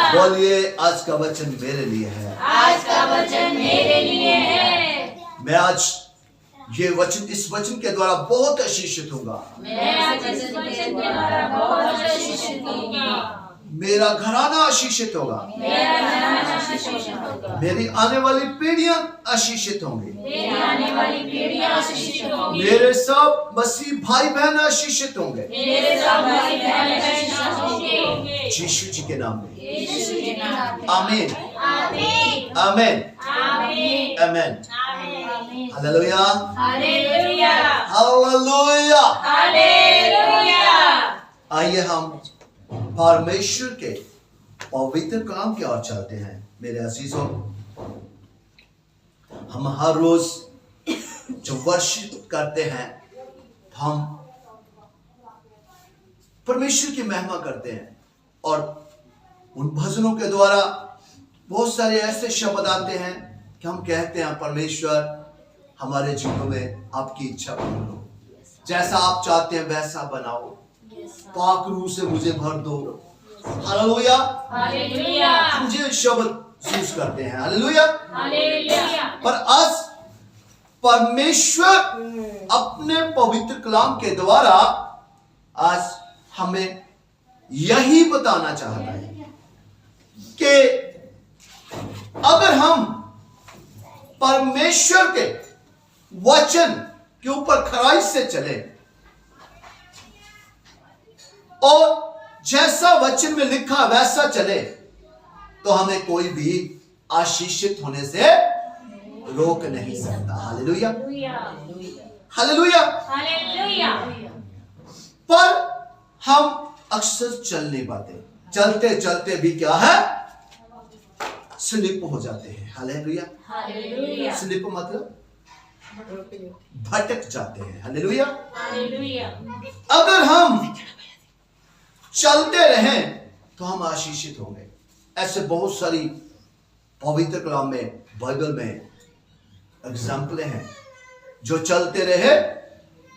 बोलिए, आज का वचन मेरे लिए है। आज का वचन मेरे लिए है। मैं आज ये वचन, इस वचन के द्वारा बहुत आशीषित होगा। मैं आज इस वचन के द्वारा बहुत आशीषित होगा। मेरा घराना आशीषित होगा। मेरा घराना आशीषित होगा। मेरी आने वाली पीढ़ियां आशीषित होंगी। मेरी आने वाली पीढ़ियां आशीषित होंगी। मेरे सब मसीह भाई बहन आशीषित होंगे। मेरे सब भाई बहन आशीषित होंगे। यीशु जी के नाम में, यीशु के नाम में। आमीन, आमीन, आमीन, आमीन, आमीन। आमीन। Hallelujah, hallelujah, hallelujah. हालेलुया। आइए हम परमेश्वर के पवित्र कलाम की ओर चलते हैं। मेरे अजीजों, हम हर रोज जो वर्शिप करते हैं, हम परमेश्वर की महिमा करते हैं और उन भजनों के द्वारा बहुत सारे ऐसे शब्द आते हैं कि हम कहते हैं, परमेश्वर हमारे जीवन में आपकी इच्छा पूर्ण हो, जैसा आप चाहते हैं वैसा बनाओ, पाक रूह से मुझे भर दो। हालेलुया, हालेलुया, मुझे शब्द यूज करते हैं। Hallelujah, hallelujah. पर आज परमेश्वर अपने पवित्र कलाम के द्वारा आज हमें यही बताना चाहता है कि अगर हम परमेश्वर के वचन के ऊपर खराई से चले और जैसा वचन में लिखा वैसा चले, तो हमें कोई भी आशीषित होने से रोक नहीं सकता। Hallelujah, hallelujah. हालेलुया। पर हम अक्सर चल नहीं पाते, चलते चलते भी क्या है, स्लिप हो जाते हैं। Hallelujah, hallelujah. स्लिप मतलब भटक जाते हैं। हालेलुया। हालेलुया। अगर हम चलते रहें तो हम आशीषित होंगे। ऐसे बहुत सारी पवित्र कलाम में, बाइबल में एग्जाम्पल हैं, जो चलते रहे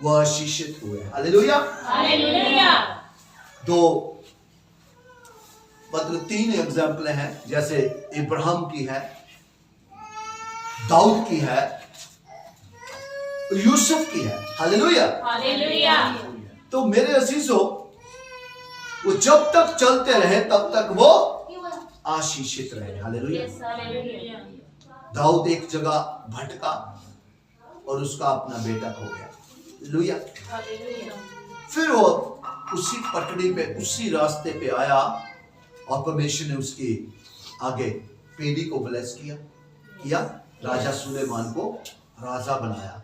वो आशीषित हुए। हालेलुया। हालेलुया। तीन एग्जाम्पल हैं, जैसे इब्राहिम की है, दाऊद की है, यूसुफ की है। Hallelujah, hallelujah. तो मेरे अजीजों, वो जब तक चलते रहे तब तक वो आशीषित रहे। हालेलुया। हालेलुया। दाऊद एक जगह भटका और उसका अपना बेटा खो गया। हालेलुया। हालेलुया। फिर वो उसी पटड़ी पे, उसी रास्ते पे आया और परमेश्वर ने उसकी आगे पीढ़ी को ब्लेस किया, राजा सुलेमान को राजा बनाया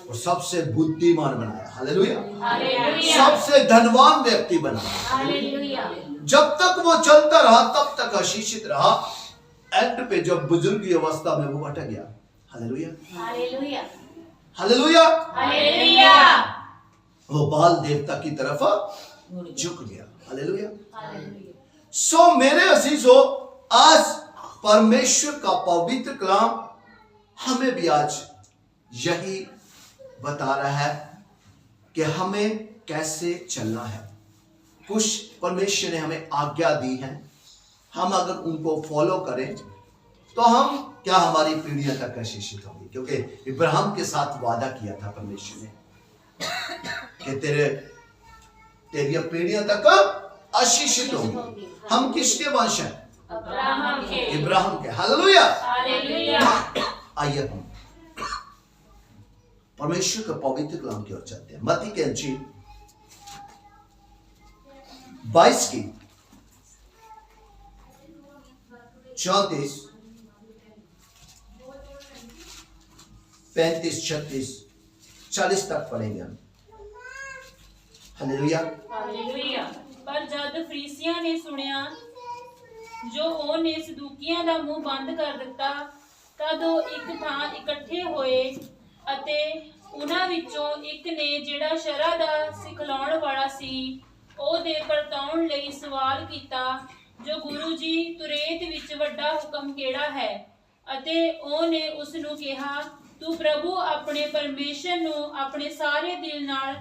और सबसे बुद्धिमान बनाया। हालेलुया। हालेलुया। सबसे धनवान व्यक्ति बनाया। हालेलुया। जब तक वो चलता रहा तब तक आशीषित रहा। एंड पे जब बुजुर्ग की अवस्था में वो भटक गया। Hallelujah, hallelujah. Hallelujah, hallelujah. वो बाल देवता की तरफ झुक गया। हालेलुया। हालेलुया। सो मेरे अजीजों, आज परमेश्वर का पवित्र कलाम हमें भी आज यही बता रहा है कि हमें कैसे चलना है। कुछ परमेश्वर ने हमें आज्ञा दी है, हम अगर उनको फॉलो करें तो हम क्या, हमारी पीढ़ियां तक आशीषित होंगी। क्योंकि इब्राहिम के साथ वादा किया था परमेश्वर ने कि तेरी पीढ़ियां तक आशीषित होंगी। हम किसके वंश हैं? इब्राहिम के। हालेलुया। हालेलुया। आइए हम परमेश्वर के पवित्र कलाम की ओर चलते हैं। मत्ती के अंजील 22 की 34, 35, 36, 40 तक पढ़ेंगे हम। हालेलुया। ਹਾਲੇਲੂਇਆ। ਪਰ ਜਦ ਫਰੀਸੀਆਂ ਨੇ ਸੁਣਿਆ ਜੋ ਉਹਨੇ ਸਦੂਕੀਆਂ ਦਾ ਮੂੰਹ ਬੰਦ ਕਰ ਦਿੱਤਾ, ਤਦ ਉਹ ਇੱਕ ਥਾਂ ਇਕੱਠੇ ਹੋਏ ਅਤੇ ਉਹਨਾਂ ਵਿੱਚੋਂ ਇੱਕ ਨੇ, ਜਿਹੜਾ ਸ਼ਰ੍ਹਾ ਦਾ ਸਿਖਲਾਉਣ ਵਾਲਾ ਸੀ, ਉਹਦੇ ਪਰਤਾਉਣ ਲਈ ਸਵਾਲ ਕੀਤਾ, ਜੋ ਗੁਰੂ ਜੀ, ਤੁਰੇਤ ਵਿੱਚ ਵੱਡਾ ਹੁਕਮ ਕਿਹੜਾ ਹੈ? ਅਤੇ ਉਹਨੇ ਉਸ ਨੂੰ ਕਿਹਾ, ਤੂੰ ਪ੍ਰਭੂ ਆਪਣੇ ਪਰਮੇਸ਼ਰ ਨੂੰ ਆਪਣੇ ਸਾਰੇ ਦਿਲ ਨਾਲ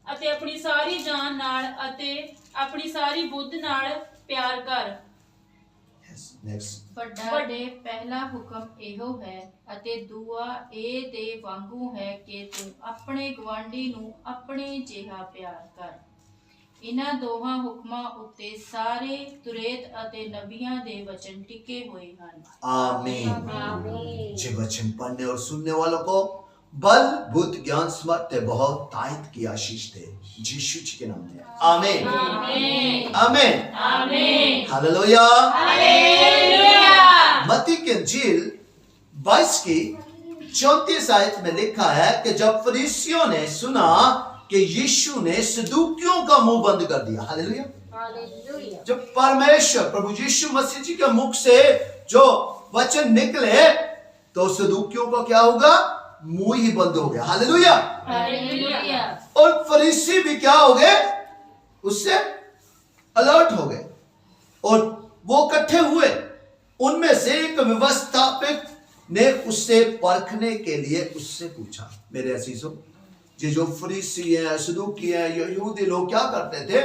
ਅਤੇ ਆਪਣੀ ਸਾਰੀ ਜਾਨ ਨਾਲ ਅਤੇ ਆਪਣੀ ਸਾਰੀ ਬੁੱਧ ਨਾਲ ਪਿਆਰ ਕਰ। नेक्स्ट। ਵੱਡਾ ਦੇ ਪਹਿਲਾ ਹੁਕਮ ਇਹੋ ਹੈ ਅਤੇ ਦੂਆ ਇਹ ਦੇ ਵਾਂਗੂ ਹੈ ਕਿ ਤੂੰ ਆਪਣੇ ਗਵਾਂਢੀ ਨੂੰ ਆਪਣੇ ਜਿਹਾ ਪਿਆਰ ਕਰ। ਇਹਨਾਂ ਦੋਹਾਂ ਹੁਕਮਾਂ ਉੱਤੇ ਸਾਰੇ ਤੁਰੇਤ ਅਤੇ ਨਬੀਆਂ ਦੇ वचन टिके हुए हैं। आमीन। जे वचन पढ़ने और सुनने वालों को बल बुद्ध ज्ञान समर्थ बहुत तायत की आशीष दे, यीशु जी के नाम में आमीन आमीन आमीन आमीन हालेलुया हालेलुया। मत्ती की इंजील 22 की 34 आयत में लिखा है कि जब फरीसियों ने सुना कि यीशु ने सदूकियों का मुंह बंद कर दिया, हालेलुया, जब परमेश्वर प्रभु यीशु मसीह जी के मुख से जो वचन निकले तो सदूकियों का क्या होगा, मुंह ही बंद हो गया, हालेलुया। हालेलुया। और फरीसी भी क्या हो गए, उससे अलर्ट हो गए और वो इकट्ठे हुए। उनमें से एक व्यवस्थापक ने उससे परखने के लिए उससे पूछा, मेरे अजीजों, ये जो फरीसी है, सदूकी है, यहूदी लोग क्या करते थे,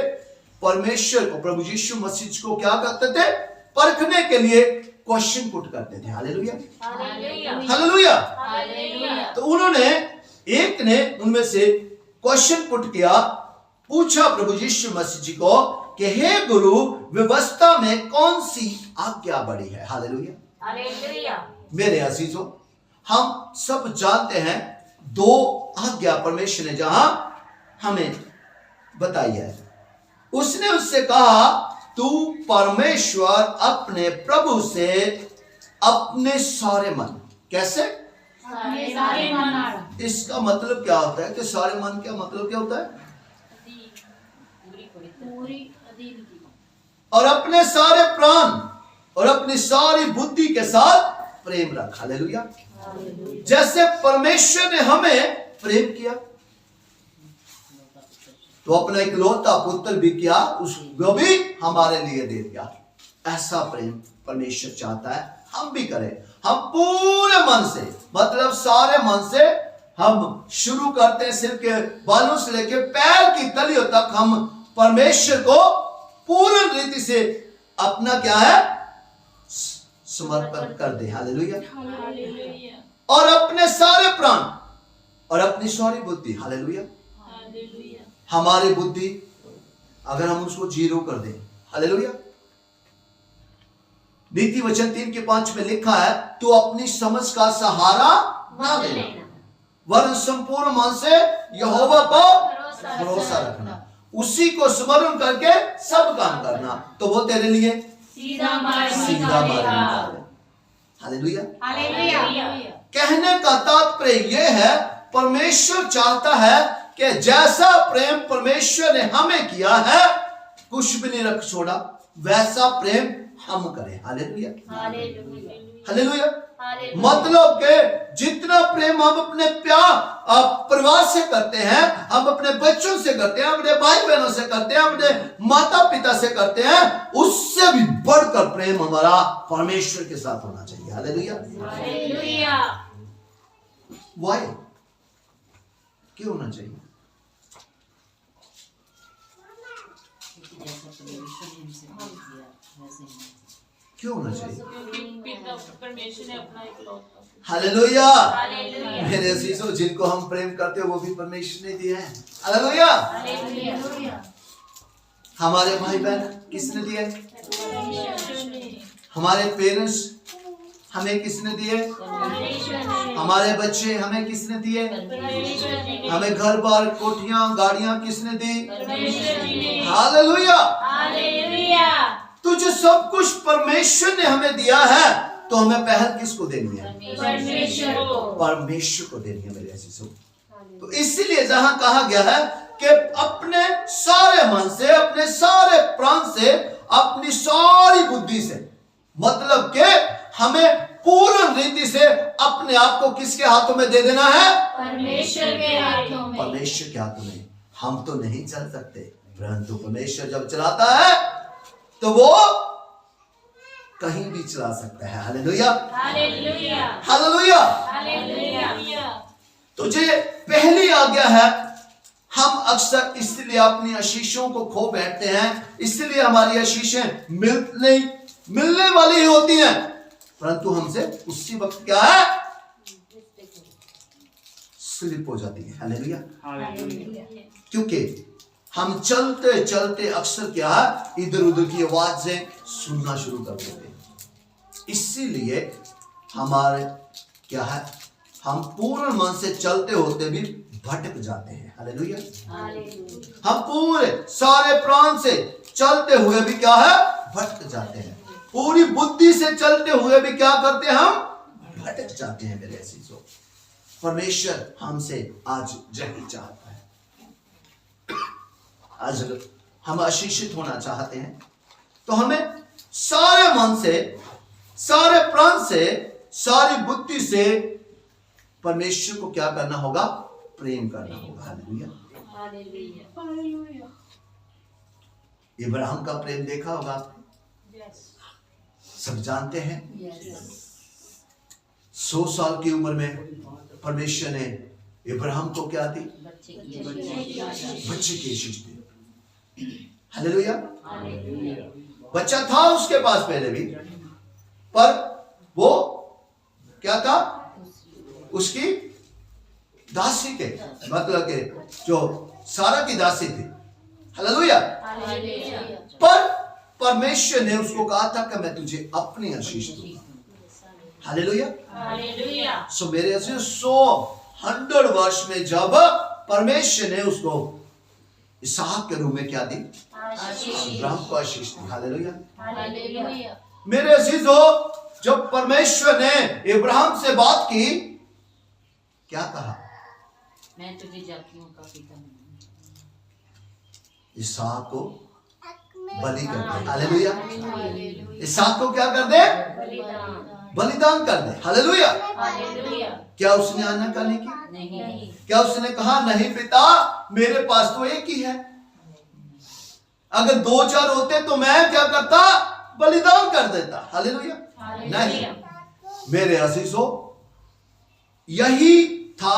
परमेश्वर को, प्रभु यीशु मसीह को क्या करते थे, परखने के लिए क्वेश्चन पुट करते थे, हालेलुया हालेलुया। तो उन्होंने एक ने उनमें से क्वेश्चन पुट किया, पूछा प्रभु यीशु मसीह जी को कि हे गुरु, व्यवस्था में कौन सी आज्ञा बड़ी है, हालेलुया। मेरे अजीजों, हम सब जानते हैं दो आज्ञा परमेश्वर ने जहां हमें बताई है। उसने उससे कहा, तू परमेश्वर अपने प्रभु से अपने सारे मन, कैसे, सारे मन, इसका मतलब क्या होता है कि सारे मन का मतलब क्या होता है, पूरी अधीन की और अपने सारे प्राण और अपनी सारी बुद्धि के साथ प्रेम रख, हालेलुया। जैसे परमेश्वर ने हमें प्रेम किया तो अपना इकलौता पुत्र भी किया, उसको भी हमारे लिए दे दिया। ऐसा प्रेम परमेश्वर चाहता है हम भी करें। हम पूरे मन से, मतलब सारे मन से, हम शुरू करते हैं सिर के बालों से लेकर पैर की तलियों तक हम परमेश्वर को पूर्ण रीति से अपना क्या है, समर्पण कर दे, हालेलुया। हालेलुया और अपने सारे प्राण और अपनी सारी बुद्धि, हालेलुया। हालेलुया। हमारी बुद्धि अगर हम उसको 0 कर दें, हालेलुया। नीति वचन 3:5 में लिखा है, तू अपनी समझ का सहारा ना देना, वरन संपूर्ण मन से यहोवा पर भरोसा रखना, उसी को स्मरण करके सब काम करना, तो वो तेरे लिए सीधा मार्ग सीधा मार्ग निकालेगा। निकाले, हालेलुया। हालेलुया। कहने का तात्पर्य यह है, परमेश्वर चाहता है कि जैसा प्रेम परमेश्वर ने हमें किया है, कुछ भी नहीं रख छोड़ा, वैसा प्रेम हम करें, हालेलुया हालेलुया। मतलब कि जितना प्रेम हम अपने परिवार से करते हैं, हम अपने बच्चों से करते हैं, अपने भाई बहनों से करते हैं, अपने माता पिता से करते हैं, उससे भी बढ़कर प्रेम हमारा परमेश्वर के साथ होना चाहिए, हालेलुया हालेलुया। वाई, क्यों होना चाहिए, क्यों होना चाहिए, पिता परमेश्वर ने अपना इकलौता, हालेलुया। हालेलुया मेरे अजीजों, जिनको हम प्रेम करते हो वो भी परमेश्वर ने दिया है, हालेलुया। हालेलुया। हमारे भाई बहन किसने दिए, परमेश्वर ने, हमारे पेरेंट्स हमें किसने दिए, परमेश्वर ने, हमारे बच्चे हमें किसने दिए, परमेश्वर ने, हमें घर बार कोठियां गाड़ियां किसने दी, परमेश्वर ने। हालेलुया। हालेलुया। तो जो सब कुछ परमेश्वर ने हमें दिया है, तो हमें पहल किसको देनी है, परमेश्वर को, परमेश्वर को देनी है, मेरे अजीजों। तो इसीलिए जहां कहा गया है कि अपने सारे मन से, अपने सारे प्राण से, अपनी सारी बुद्धि से, मतलब कि हमें पूर्ण रीति से अपने आप को किसके हाथों में दे देना है, परमेश्वर के हाथों में। परमेश्वर के हाथों में। हम तो नहीं चल सकते, परंतु परमेश्वर जब चलाता है तो वो कहीं भी चला सकता है, हालेलुया हालेलुया। हालेलुया। हालेलुया। तो ये पहली आज्ञा है। हम अक्सर इसलिए अपनी आशीषों को खो बैठते हैं, इसलिए हमारी आशीषें मिलने वाली ही होती हैं, परंतु हमसे उसी वक्त क्या है, स्लिप हो जाती है। हालेलुया। क्योंकि हम चलते चलते अक्सर क्या है, इधर उधर की आवाजें सुनना शुरू कर देते हैं। इसीलिए हमारे क्या है, हम पूर्ण मन से चलते होते भी भटक जाते हैं। हालेलुया। हम पूरे सारे प्राण से चलते हुए भी क्या है, भटक जाते हैं। पूरी बुद्धि से चलते हुए भी क्या करते हैं, हम भटक जाते हैं। मेरे अजीजों, परमेश्वर हमसे आज यही चाहता है। आज अगर हम आशीषित होना चाहते हैं तो हमें सारे मन से, सारे प्राण से, सारी बुद्धि से परमेश्वर को क्या करना होगा, प्रेम करना होगा। हालेलुया। इब्राहिम का प्रेम देखा होगा आपने, सब जानते हैं। 100 साल की उम्र में परमेश्वर ने इब्राहिम को क्या दी, बच्चे की आशीष दी। हालेलुया। बच्चा था उसके पास पहले भी, पर वो क्या था, उसकी दासी के, मतलब के जो सारा की दासी थी। हालेलुया। पर परमेश्वर ने उसको कहा था कि मैं तुझे अपनी आशीष दूंगा। हालेलुया। सो मेरे 100 वर्ष में जब परमेश्वर ने उसको इसहाक के रूप में क्या दी, अब्राहम को आशीष दी। हालेलुया। मेरे अजीजों, जब परमेश्वर ने इब्राहिम से बात की, क्या कहा, मैं तुझे जातियों का पिता हूं। इसहाक को बलि कर दे। हालेलुया। इसहाक को क्या कर दे, बलिदान कर दे। हालेलुया। क्या उसने आनाकानी की? नहीं। क्या उसने कहा नहीं पिता, मेरे पास तो एक ही है, अगर 2-4 होते तो मैं क्या करता, बलिदान कर देता। हालेलुया। नहीं, मेरे अजीजों, यही था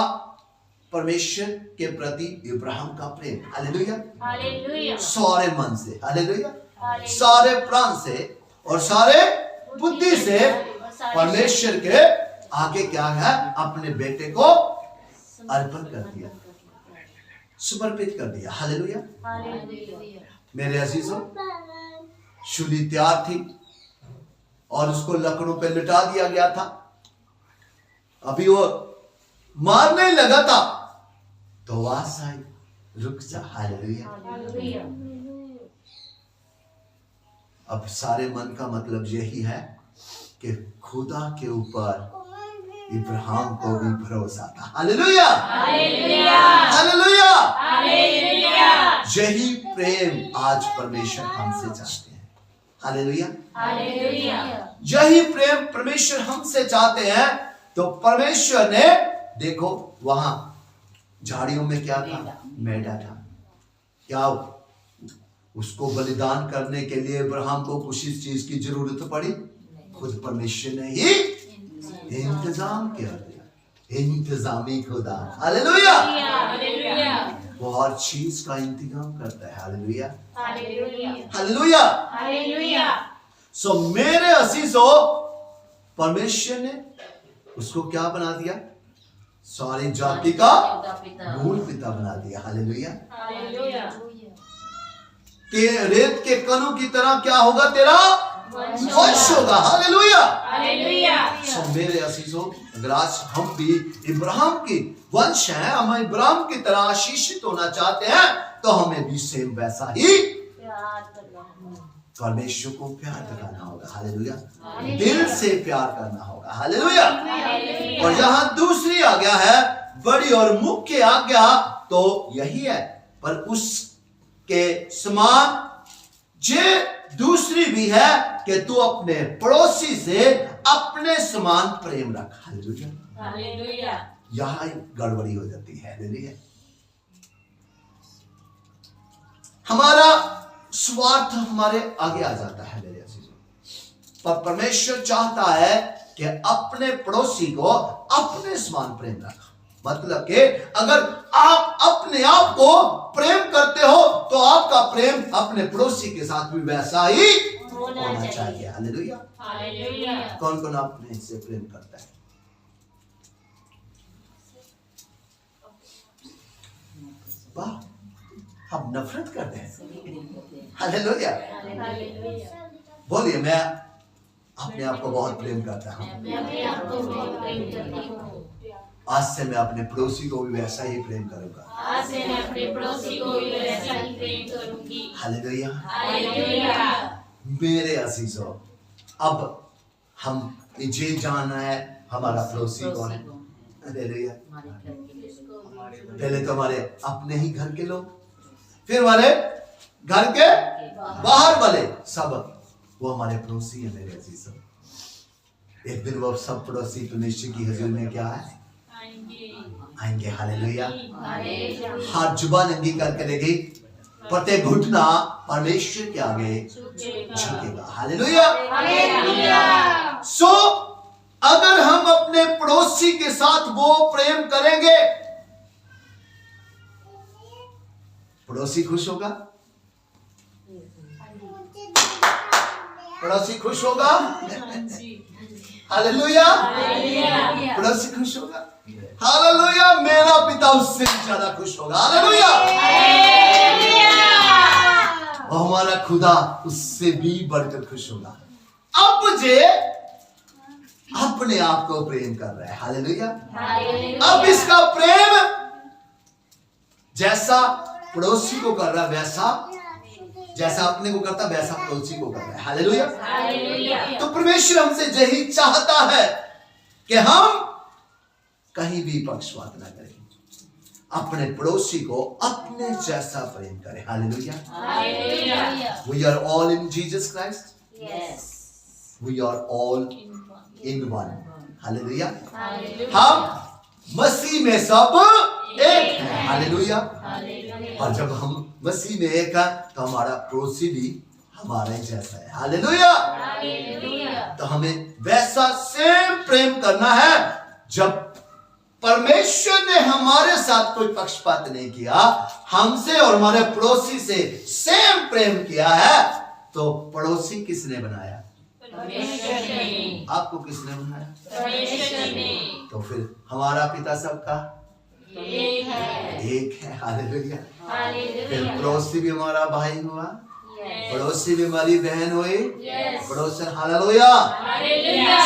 परमेश्वर के प्रति इब्राहिम का प्रेम। हालेलुया। सारे मन से, हालेलुया, सारे प्राण से और सारे बुद्धि से परमेश्वर के आगे क्या है, अपने बेटे को अर्पण कर दिया, समर्पित कर दिया। हालेलुया। मेरे अजीजों, शूली तैयार थी और उसको लकड़ों पे लिटा दिया गया था। अभी वो मारने लगा था तो आवाज आई, रुक जा। हालेलुया। अब सारे मन का मतलब यही है कि खुदा के ऊपर इब्राहिम को भी भरोसा था। हालेलुया। हालेलुया। यही प्रेम आज परमेश्वर हमसे चाहते हैं। हालेलुया। यही प्रेम परमेश्वर हमसे चाहते हैं। तो परमेश्वर ने, देखो वहां झाड़ियों में क्या था, मैदा था। क्या उसको बलिदान करने के लिए इब्राहिम को कुछ इस चीज की जरूरत पड़ी? खुद परमेश्वर ने ही इंतजाम किया। इंतजामी खुदा। हालेलुया। वो हर चीज का इंतजाम करता है। हालेलुया। हालेलुया। सो मेरे अजीजों, परमेश्वर ने उसको क्या बना दिया, सारी जाति का मूल पिता बना दिया। हालेलुया। के रेत के कणों की तरह क्या होगा, तेरा वंश होगा। हालेलुया। सो मेरे अजीजों, अगर आज हम भी इब्राहिम की वंश हैं, हम इब्राहिम की तरह आशीषित होना चाहते हैं, तो हमें भी सेम वैसा ही परमेश्वर को प्यार दिखाना होगा। हालेलुया। दिल से प्यार करना होगा। हालेलुया। और यहाँ दूसरी आज्ञा है, बड़ी और मुख्य आज्ञा तो यही है, पर उसके समान जे दूसरी भी है कि तू अपने पड़ोसी से अपने समान प्रेम रख। हालेलुया। यहां गड़बड़ी हो जाती है। हालेलुया। हमारा स्वार्थ हमारे आगे आ जाता है मेरे अजीजों, पर परमेश्वर चाहता है कि अपने पड़ोसी को अपने समान प्रेम रखा। मतलब कि अगर आप अपने आप को प्रेम करते हो तो आपका प्रेम अपने पड़ोसी के साथ भी वैसा ही होना चाहिए। हालेलुया। हालेलुया। कौन कौन अपने से प्रेम करता है? वाह, हम नफरत करते हैं। हालेलुया। बोलिए, मैं अपने आप को बहुत प्रेम करता हूँ। आज से मैं अपने पड़ोसी को भी वैसा ही प्रेम करूंगा। आज से मैं अपने पड़ोसी को भी वैसा ही प्रेम करूंगी। हालेलुया। हालेलुया। मेरे अजीजों, अब हम ये जानना है हमारा पड़ोसी कौन है। हालेलुया। पहले तो हमारे अपने ही घर के लोग, फिर हमारे घर के बाहर वाले, सब वो हमारे पड़ोसी है। मेरे अजीजों, एक दिन वो सब पड़ोसी परमेश्वर की हजूर में क्या है? आएंगे। हालेलुया। हाथ जुबान नंगी करके देगी, प्रत्येक घुटना परमेश्वर के आगे झुकेगा। हालेलुया। सो अगर हम अपने पड़ोसी के साथ वो प्रेम करेंगे, पड़ोसी खुश होगा, पड़ोसी खुश होगा। हालेलुया। पड़ोसी खुश होगा। हालेलुया। मेरा पिता उससे भी ज्यादा खुश होगा। हालेलुया। और हमारा खुदा उससे भी बढ़कर खुश होगा। अब जे अपने आप को प्रेम कर रहा है। हालेलुया। अब इसका प्रेम जैसा पड़ोसी को कर रहा है, वैसा जैसा अपने को करता वैसा पड़ोसी को कर रहा है। हालेलुया। तो परमेश्वर हमसे यही चाहता है कि हम कहीं भी पक्षपात ना करें, अपने पड़ोसी को अपने जैसा प्रेम करें। Hallelujah. We are all in Jesus Christ. We are all in one. Hallelujah. हम मसीह में सब एक हैं। हालेलुया। और जब हम मसीह में एक है तो हमारा पड़ोसी भी हमारे जैसा है। हालेलुया। तो हमें वैसा सेम प्रेम करना है। जब परमेश्वर ने हमारे साथ कोई पक्षपात नहीं किया, हमसे और हमारे पड़ोसी से सेम प्रेम किया है, तो पड़ोसी किसने बनाया? परमेश्वर ने। आपको किसने बनाया? परमेश्वर ने। तो फिर हमारा पिता सबका एक है। एक है। हालेलुया। हालेलुया। फिर पड़ोसी भी हमारा भाई हुआ, पड़ोसी भी हमारी बहन हुई, पड़ोसन। हालेलुया।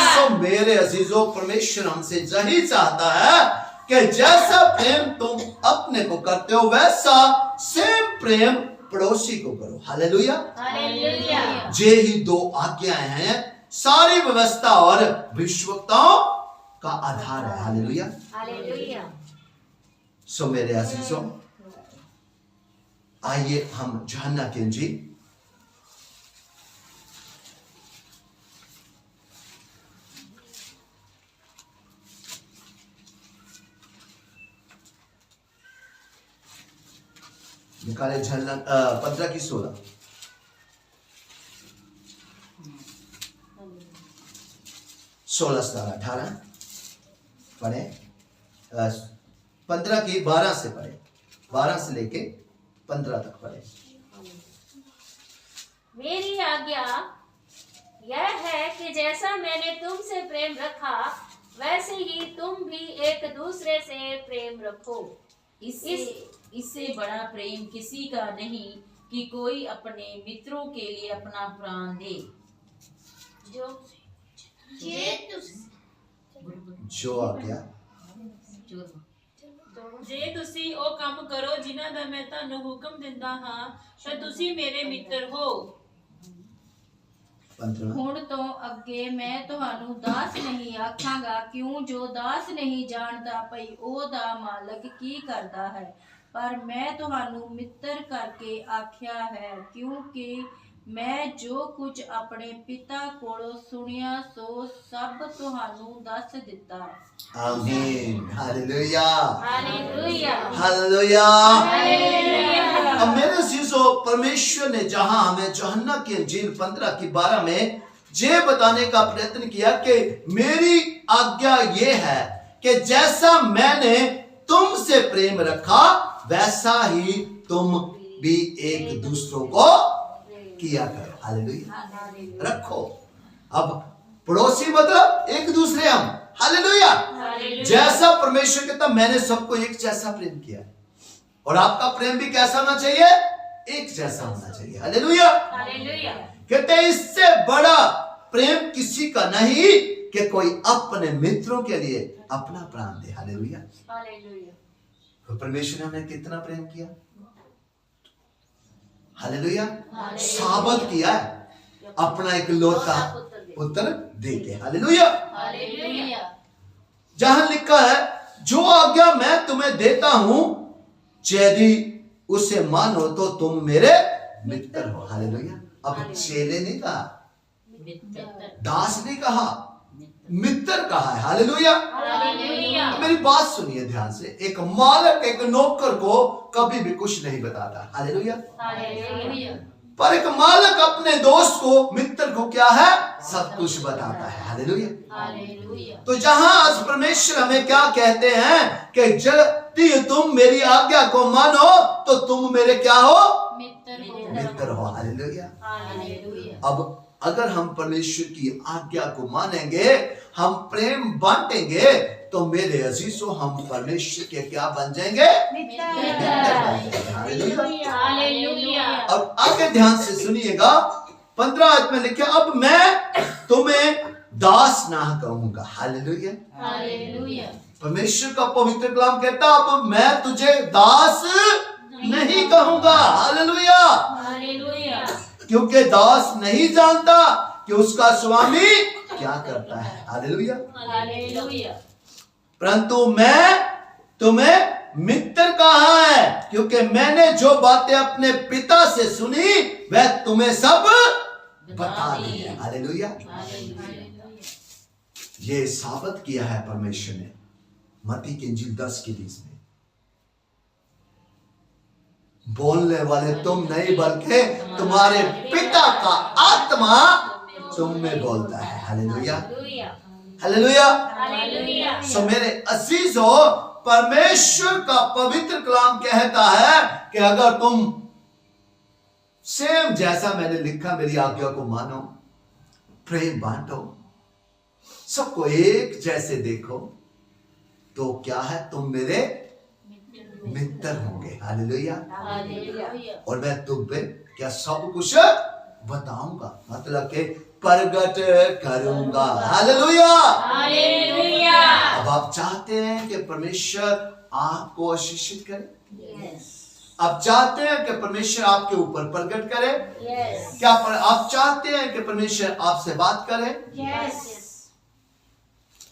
सो मेरे अजीजों, परमेश्वर हमसे यही चाहता है कि जैसा प्रेम तुम अपने को करते हो वैसा सेम प्रेम पड़ोसी को करो। हालेलुया। ये ही दो आज्ञाएं हैं, सारी व्यवस्था और भविष्यवक्ताओं का आधार है। हालेलुया। सो मेरे अजीजों, आइए हम यूहन्ना की इंजील निकाले। यूहन्ना 15 की 16 18 पढ़े। 15 की 12 से पढ़े, 12 से लेके 15 तक पढ़े। मेरी आज्ञा यह है कि जैसा मैंने तुमसे प्रेम रखा वैसे ही तुम भी एक दूसरे से प्रेम रखो। इससे बड़ा प्रेम किसी का नहीं कि कोई अपने मित्रों के लिए अपना प्राण दे। जो आज्ञा ਜੇ ਤੁਸੀਂ ਉਹ ਕੰਮ ਕਰੋ ਜਿਨ੍ਹਾਂ ਦਾ ਮੈਂ ਤੁਹਾਨੂੰ ਹੁਕਮ ਦਿੰਦਾ ਹਾਂ ਤਾਂ ਤੁਸੀਂ ਮੇਰੇ ਮਿੱਤਰ ਹੋ। 15 ਹੁਣ ਤੋਂ ਅੱਗੇ ਮੈਂ ਤੁਹਾਨੂੰ ਦਾਸ ਨਹੀਂ ਆਖਾਂਗਾ, ਕਿਉਂ ਜੋ ਦਾਸ ਨਹੀਂ ਜਾਣਦਾ ਭਈ ਉਹਦਾ ਮਾਲਕ ਕੀ ਕਰਦਾ ਹੈ, ਪਰ ਮੈਂ ਤੁਹਾਨੂੰ ਮਿੱਤਰ ਕਰਕੇ ਆਖਿਆ ਹੈ, ਕਿਉਂਕਿ ਮੈਂ ਜੋ ਕੁਝ ਆਪਣੇ ਪਿਤਾ ਕੋਲੋਂ ਸੁਣਿਆ सो सब ਤੁਹਾਨੂੰ ਦੱਸ ਦਿੱਤਾ। आमीन। हालेलुया। हालेलुया। हालेलुया। हालेलुया। अब मेरे अजीजों, परमेश्वर ने जहां हमें यूहन्ना की इंजील 15 की 12 में ये बताने का प्रयत्न किया कि मेरी आज्ञा ये है कि जैसा मैंने तुमसे प्रेम रखा वैसा ही तुम भी एक दूसरों को किया करो। हालेलुया। रखो। अब पड़ोसी मतलब एक दूसरे हम। हालेलुया। जैसा परमेश्वर कहता मैंने सबको एक जैसा प्रेम किया है, और आपका प्रेम भी कैसा होना चाहिए? एक जैसा होना चाहिए। हालेलुया। कहते इससे बड़ा प्रेम किसी का नहीं कि कोई अपने मित्रों के लिए अपना प्राण दे। हालेलुया। तो परमेश्वर ने हमें कितना प्रेम किया? हालेलुया। साबित किया है अपना एक लौता पुत्र देके। हालेलुया। जहां लिखा है जो आज्ञा मैं तुम्हें देता हूं यदि उसे मानो तो तुम मेरे मित्र हो। हालेलुया। अब चेले नहीं कहा, दास नहीं कहा, मित्र कहा है। हालेलुया। तो मेरी बात सुनिए ध्यान से। एक मालिक एक नौकर को कभी भी कुछ नहीं बताता। हालेलुया। पर एक मालिक अपने दोस्त को, मित्र को क्या है? सब कुछ बताता है। हालेलुया। तो जहां आज परमेश्वर हमें क्या कहते हैं कि यदि तुम मेरी आज्ञा को मानो तो तुम मेरे क्या हो? मित्र हो। हालेलुया। अब अगर हम परमेश्वर की आज्ञा को मानेंगे, हम प्रेम बांटेंगे, तो मेरे अजीजों हम परमेश्वर के क्या बन जाएंगे? हालेलुया। अब आगे ध्यान से सुनिएगा। 15 आयत में लिखा अब मैं तुम्हें दास ना कहूंगा। हालेलुया। परमेश्वर का पवित्र कलाम कहता अब मैं तुझे दास नहीं कहूंगा। हालेलुया। क्योंकि दास नहीं जानता कि उसका स्वामी क्या करता है। हालेलुया। परंतु मैं तुम्हें मित्र कहा है क्योंकि मैंने जो बातें अपने पिता से सुनी वह तुम्हें सब बता दी है। हालेलुया। ये साबित किया है परमेश्वर ने मत्ती की इंजील 10:20 में। बोलने वाले तुम नहीं बल्कि तुम्हारे पिता का आत्मा तुम में बोलता है। हालेलुया। हालेलुया। सो मेरे अजीजों, परमेश्वर का पवित्र कलाम कहता है कि अगर तुम सेम जैसा मैंने लिखा मेरी आज्ञा को मानो, प्रेम बांटो, सबको एक जैसे देखो, तो क्या है? तुम मेरे मित्र होंगे। हालेलुया। और मैं तुम पे क्या सब कुछ बताऊंगा, मतलब के प्रकट करूंगा। हालेलुया। अब आप चाहते हैं कि परमेश्वर आपको आशीषित करे? आप चाहते हैं कि परमेश्वर आपके ऊपर प्रकट करे? क्या आप चाहते हैं कि परमेश्वर आपसे बात करे?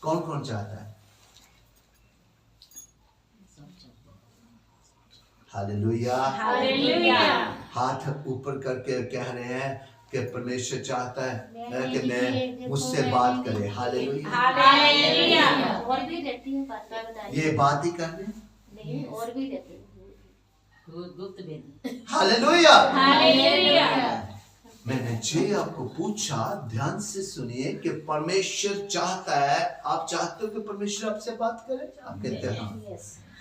कौन कौन चाहता है? हालेलुया। हाथ ऊपर करके कह रहे हैं कि परमेश्वर चाहता है कि मैं मुझसे बात करे। हालेलुया। और भी देती हूँ, ये बात ही कर रहे हैं, नहीं और भी देती हूँ। हालेलुया। हालेलुया। मैंने जी आपको पूछा, ध्यान से सुनिए कि परमेश्वर चाहता है, आप चाहते हो कि परमेश्वर आपसे बात करे? आप कहते हैं हाँ,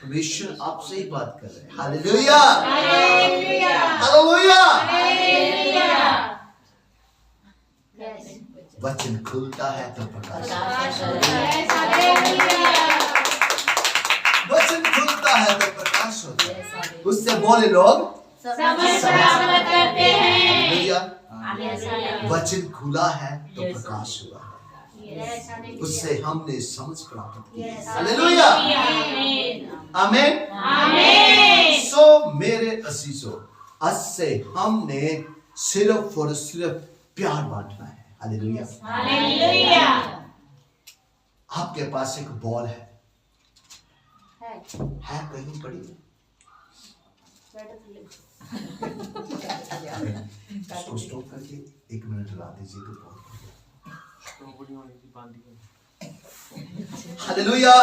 परमेश्वर आपसे ही बात कर रहे हैं। हालेलुया। हालेलुया। वचन खुलता है तो प्रकाश होता है। वचन खुलता है तो प्रकाश होता है। उससे बोले लोग समझ प्राप्त करते हैं। वचन खुला है तो प्रकाश हुआ है, उससे हमने समझ प्राप्त की। हालेलुया। आमीन। सो मेरे अजीजों, आज से हमने सिर्फ और सिर्फ प्यार बांटना है। हालेलुया। आपके पास एक बॉल है कहीं पड़ी है? उसको स्टॉप करके 1 मिनट ला दीजिए तो बहुत हालेलुया।